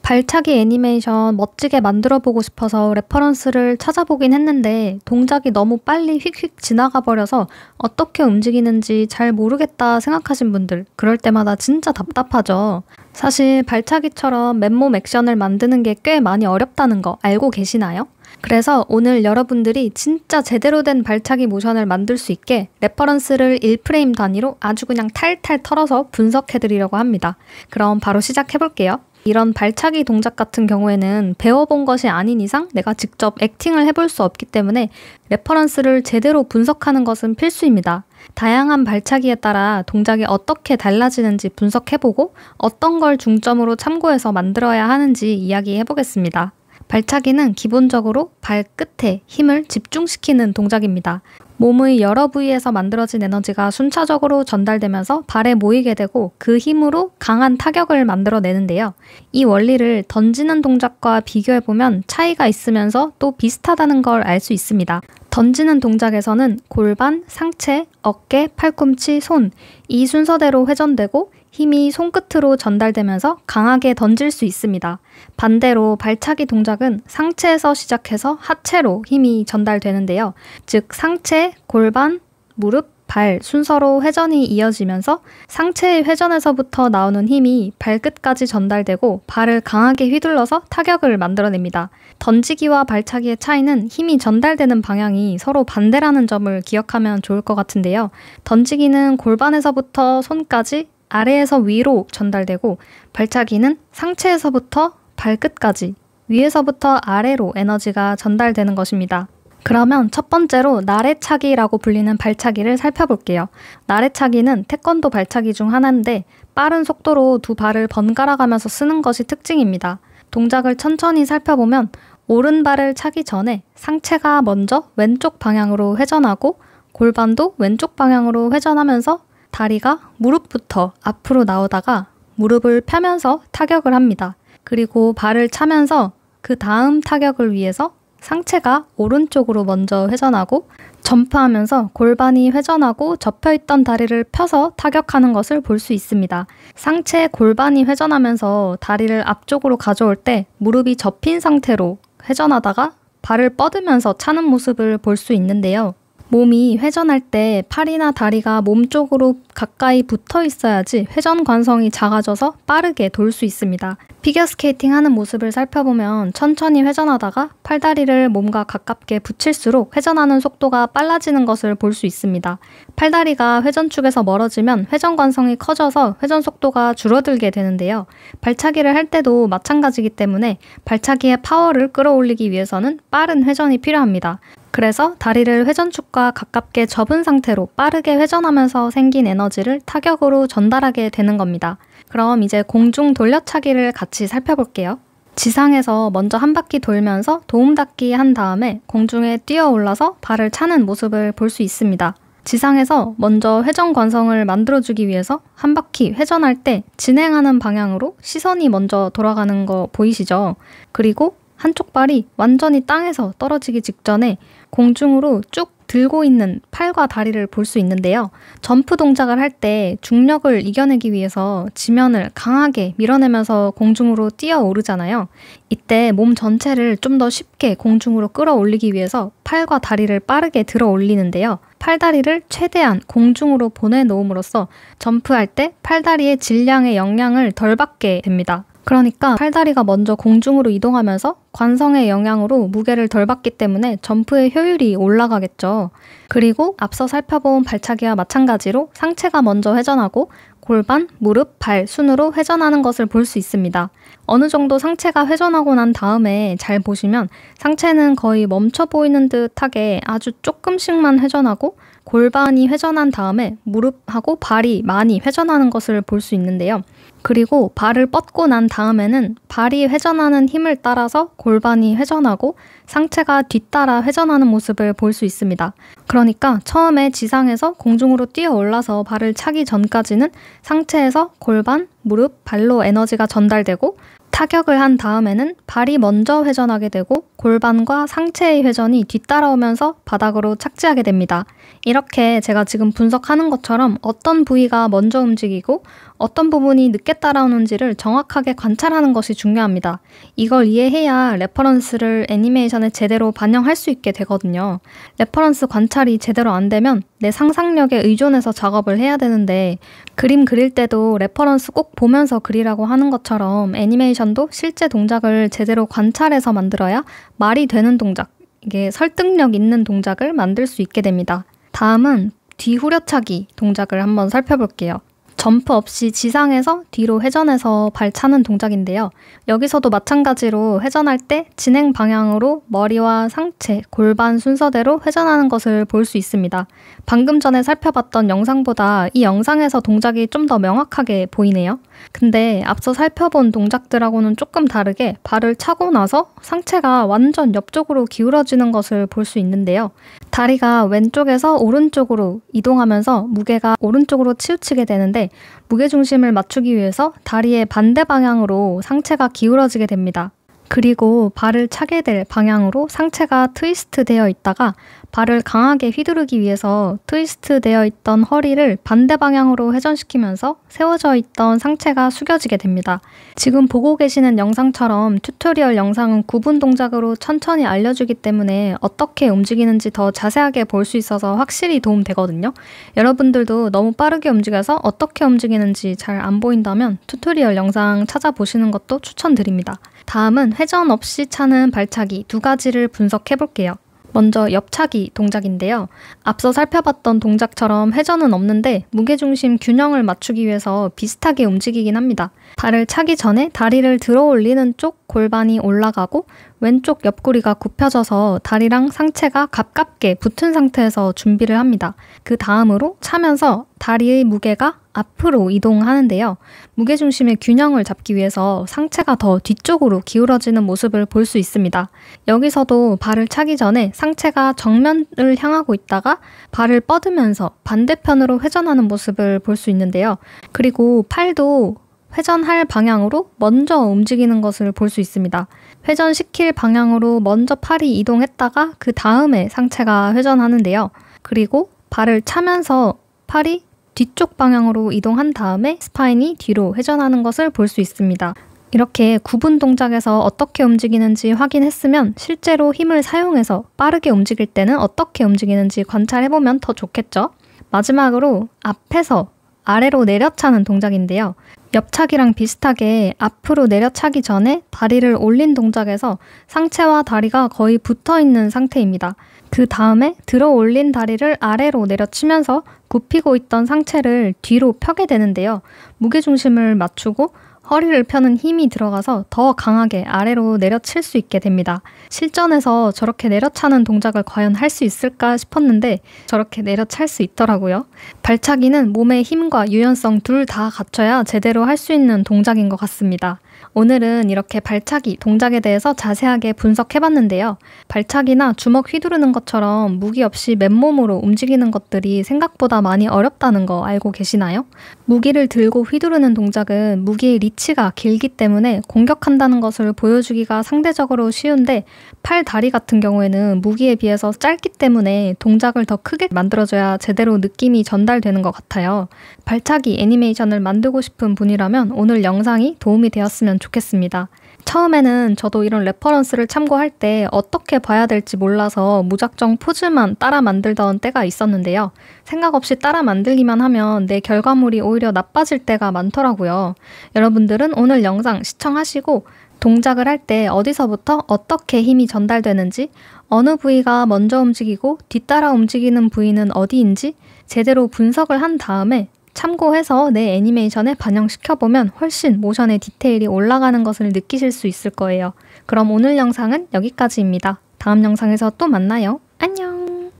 발차기 애니메이션 멋지게 만들어보고 싶어서 레퍼런스를 찾아보긴 했는데 동작이 너무 빨리 휙휙 지나가 버려서 어떻게 움직이는지 잘 모르겠다 생각하신 분들, 그럴 때마다 진짜 답답하죠. 사실 발차기처럼 맨몸 액션을 만드는 게 꽤 많이 어렵다는 거 알고 계시나요? 그래서 오늘 여러분들이 진짜 제대로 된 발차기 모션을 만들 수 있게 레퍼런스를 1프레임 단위로 아주 그냥 탈탈 털어서 분석해드리려고 합니다. 그럼 바로 시작해볼게요. 이런 발차기 동작 같은 경우에는 배워본 것이 아닌 이상 내가 직접 액팅을 해볼 수 없기 때문에 레퍼런스를 제대로 분석하는 것은 필수입니다. 다양한 발차기에 따라 동작이 어떻게 달라지는지 분석해보고 어떤 걸 중점으로 참고해서 만들어야 하는지 이야기해보겠습니다. 발차기는 기본적으로 발끝에 힘을 집중시키는 동작입니다. 몸의 여러 부위에서 만들어진 에너지가 순차적으로 전달되면서 발에 모이게 되고 그 힘으로 강한 타격을 만들어내는데요. 이 원리를 던지는 동작과 비교해보면 차이가 있으면서 또 비슷하다는 걸 알 수 있습니다. 던지는 동작에서는 골반, 상체, 어깨, 팔꿈치, 손 이 순서대로 회전되고 힘이 손끝으로 전달되면서 강하게 던질 수 있습니다. 반대로 발차기 동작은 상체에서 시작해서 하체로 힘이 전달되는데요. 즉 상체, 골반, 무릎, 발 순서로 회전이 이어지면서 상체의 회전에서부터 나오는 힘이 발끝까지 전달되고 발을 강하게 휘둘러서 타격을 만들어냅니다. 던지기와 발차기의 차이는 힘이 전달되는 방향이 서로 반대라는 점을 기억하면 좋을 것 같은데요. 던지기는 골반에서부터 손까지 아래에서 위로 전달되고 발차기는 상체에서부터 발끝까지 위에서부터 아래로 에너지가 전달되는 것입니다. 그러면 첫 번째로 나래차기라고 불리는 발차기를 살펴볼게요. 나래차기는 태권도 발차기 중 하나인데 빠른 속도로 두 발을 번갈아 가면서 쓰는 것이 특징입니다. 동작을 천천히 살펴보면 오른발을 차기 전에 상체가 먼저 왼쪽 방향으로 회전하고 골반도 왼쪽 방향으로 회전하면서 다리가 무릎부터 앞으로 나오다가 무릎을 펴면서 타격을 합니다. 그리고 발을 차면서 그 다음 타격을 위해서 상체가 오른쪽으로 먼저 회전하고 점프하면서 골반이 회전하고 접혀있던 다리를 펴서 타격하는 것을 볼 수 있습니다. 상체 골반이 회전하면서 다리를 앞쪽으로 가져올 때 무릎이 접힌 상태로 회전하다가 발을 뻗으면서 차는 모습을 볼 수 있는데요. 몸이 회전할 때 팔이나 다리가 몸 쪽으로 가까이 붙어 있어야지 회전 관성이 작아져서 빠르게 돌 수 있습니다. 피겨스케이팅 하는 모습을 살펴보면 천천히 회전하다가 팔다리를 몸과 가깝게 붙일수록 회전하는 속도가 빨라지는 것을 볼 수 있습니다. 팔다리가 회전축에서 멀어지면 회전 관성이 커져서 회전 속도가 줄어들게 되는데요. 발차기를 할 때도 마찬가지이기 때문에 발차기의 파워를 끌어올리기 위해서는 빠른 회전이 필요합니다. 그래서 다리를 회전축과 가깝게 접은 상태로 빠르게 회전하면서 생긴 에너지를 타격으로 전달하게 되는 겁니다. 그럼 이제 공중 돌려차기를 같이 살펴볼게요. 지상에서 먼저 한 바퀴 돌면서 도움닫기 한 다음에 공중에 뛰어 올라서 발을 차는 모습을 볼 수 있습니다. 지상에서 먼저 회전 관성을 만들어주기 위해서 한 바퀴 회전할 때 진행하는 방향으로 시선이 먼저 돌아가는 거 보이시죠? 그리고 한쪽 발이 완전히 땅에서 떨어지기 직전에 공중으로 쭉 들고 있는 팔과 다리를 볼 수 있는데요. 점프 동작을 할 때 중력을 이겨내기 위해서 지면을 강하게 밀어내면서 공중으로 뛰어 오르잖아요. 이때 몸 전체를 좀 더 쉽게 공중으로 끌어올리기 위해서 팔과 다리를 빠르게 들어 올리는데요. 팔다리를 최대한 공중으로 보내놓음으로써 점프할 때 팔다리의 질량의 영향을 덜 받게 됩니다. 그러니까 팔다리가 먼저 공중으로 이동하면서 관성의 영향으로 무게를 덜 받기 때문에 점프의 효율이 올라가겠죠. 그리고 앞서 살펴본 발차기와 마찬가지로 상체가 먼저 회전하고 골반, 무릎, 발 순으로 회전하는 것을 볼 수 있습니다. 어느 정도 상체가 회전하고 난 다음에 잘 보시면 상체는 거의 멈춰 보이는 듯하게 아주 조금씩만 회전하고 골반이 회전한 다음에 무릎하고 발이 많이 회전하는 것을 볼 수 있는데요. 그리고 발을 뻗고 난 다음에는 발이 회전하는 힘을 따라서 골반이 회전하고 상체가 뒤따라 회전하는 모습을 볼 수 있습니다. 그러니까 처음에 지상에서 공중으로 뛰어 올라서 발을 차기 전까지는 상체에서 골반, 무릎, 발로 에너지가 전달되고 타격을 한 다음에는 발이 먼저 회전하게 되고 골반과 상체의 회전이 뒤따라오면서 바닥으로 착지하게 됩니다. 이렇게 제가 지금 분석하는 것처럼 어떤 부위가 먼저 움직이고 어떤 부분이 늦게 따라오는지를 정확하게 관찰하는 것이 중요합니다. 이걸 이해해야 레퍼런스를 애니메이션에 제대로 반영할 수 있게 되거든요. 레퍼런스 관찰이 제대로 안 되면 내 상상력에 의존해서 작업을 해야 되는데 그림 그릴 때도 레퍼런스 꼭 보면서 그리라고 하는 것처럼 애니메이션도 실제 동작을 제대로 관찰해서 만들어야 말이 되는 동작, 이게 설득력 있는 동작을 만들 수 있게 됩니다. 다음은 뒤후려차기 동작을 한번 살펴볼게요. 점프 없이 지상에서 뒤로 회전해서 발 차는 동작인데요. 여기서도 마찬가지로 회전할 때 진행 방향으로 머리와 상체, 골반 순서대로 회전하는 것을 볼 수 있습니다. 방금 전에 살펴봤던 영상보다 이 영상에서 동작이 좀 더 명확하게 보이네요. 근데 앞서 살펴본 동작들하고는 조금 다르게 발을 차고 나서 상체가 완전 옆쪽으로 기울어지는 것을 볼 수 있는데요. 다리가 왼쪽에서 오른쪽으로 이동하면서 무게가 오른쪽으로 치우치게 되는데 무게중심을 맞추기 위해서 다리의 반대 방향으로 상체가 기울어지게 됩니다. 그리고 발을 차게 될 방향으로 상체가 트위스트 되어 있다가 발을 강하게 휘두르기 위해서 트위스트 되어 있던 허리를 반대 방향으로 회전시키면서 세워져 있던 상체가 숙여지게 됩니다. 지금 보고 계시는 영상처럼 튜토리얼 영상은 구분 동작으로 천천히 알려주기 때문에 어떻게 움직이는지 더 자세하게 볼 수 있어서 확실히 도움되거든요. 여러분들도 너무 빠르게 움직여서 어떻게 움직이는지 잘 안 보인다면 튜토리얼 영상 찾아보시는 것도 추천드립니다. 다음은 회전 없이 차는 발차기 두 가지를 분석해 볼게요. 먼저 옆차기 동작인데요. 앞서 살펴봤던 동작처럼 회전은 없는데 무게중심 균형을 맞추기 위해서 비슷하게 움직이긴 합니다. 발을 차기 전에 다리를 들어 올리는 쪽 골반이 올라가고 왼쪽 옆구리가 굽혀져서 다리랑 상체가 가깝게 붙은 상태에서 준비를 합니다. 그 다음으로 차면서 다리의 무게가 앞으로 이동하는데요. 무게중심의 균형을 잡기 위해서 상체가 더 뒤쪽으로 기울어지는 모습을 볼 수 있습니다. 여기서도 발을 차기 전에 상체가 정면을 향하고 있다가 발을 뻗으면서 반대편으로 회전하는 모습을 볼 수 있는데요. 그리고 팔도 회전할 방향으로 먼저 움직이는 것을 볼 수 있습니다. 회전시킬 방향으로 먼저 팔이 이동했다가 그 다음에 상체가 회전하는데요. 그리고 발을 차면서 팔이 뒤쪽 방향으로 이동한 다음에 스파인이 뒤로 회전하는 것을 볼 수 있습니다. 이렇게 구분 동작에서 어떻게 움직이는지 확인했으면 실제로 힘을 사용해서 빠르게 움직일 때는 어떻게 움직이는지 관찰해보면 더 좋겠죠? 마지막으로 앞에서 아래로 내려차는 동작인데요. 옆차기랑 비슷하게 앞으로 내려차기 전에 다리를 올린 동작에서 상체와 다리가 거의 붙어있는 상태입니다. 그 다음에 들어 올린 다리를 아래로 내려치면서 굽히고 있던 상체를 뒤로 펴게 되는데요. 무게중심을 맞추고 허리를 펴는 힘이 들어가서 더 강하게 아래로 내려칠 수 있게 됩니다. 실전에서 저렇게 내려차는 동작을 과연 할 수 있을까 싶었는데 저렇게 내려찰 수 있더라고요. 발차기는 몸의 힘과 유연성 둘 다 갖춰야 제대로 할 수 있는 동작인 것 같습니다. 오늘은 이렇게 발차기 동작에 대해서 자세하게 분석해봤는데요. 발차기나 주먹 휘두르는 것처럼 무기 없이 맨몸으로 움직이는 것들이 생각보다 많이 어렵다는 거 알고 계시나요? 무기를 들고 휘두르는 동작은 무기의 리치가 길기 때문에 공격한다는 것을 보여주기가 상대적으로 쉬운데 팔, 다리 같은 경우에는 무기에 비해서 짧기 때문에 동작을 더 크게 만들어줘야 제대로 느낌이 전달되는 것 같아요. 발차기 애니메이션을 만들고 싶은 분이라면 오늘 영상이 도움이 되었으면 좋겠습니다. 처음에는 저도 이런 레퍼런스를 참고할 때 어떻게 봐야 될지 몰라서 무작정 포즈만 따라 만들던 때가 있었는데요. 생각 없이 따라 만들기만 하면 내 결과물이 오히려 나빠질 때가 많더라고요. 여러분들은 오늘 영상 시청하시고 동작을 할 때 어디서부터 어떻게 힘이 전달되는지, 어느 부위가 먼저 움직이고 뒤따라 움직이는 부위는 어디인지 제대로 분석을 한 다음에 참고해서 내 애니메이션에 반영시켜보면 훨씬 모션의 디테일이 올라가는 것을 느끼실 수 있을 거예요. 그럼 오늘 영상은 여기까지입니다. 다음 영상에서 또 만나요. 안녕!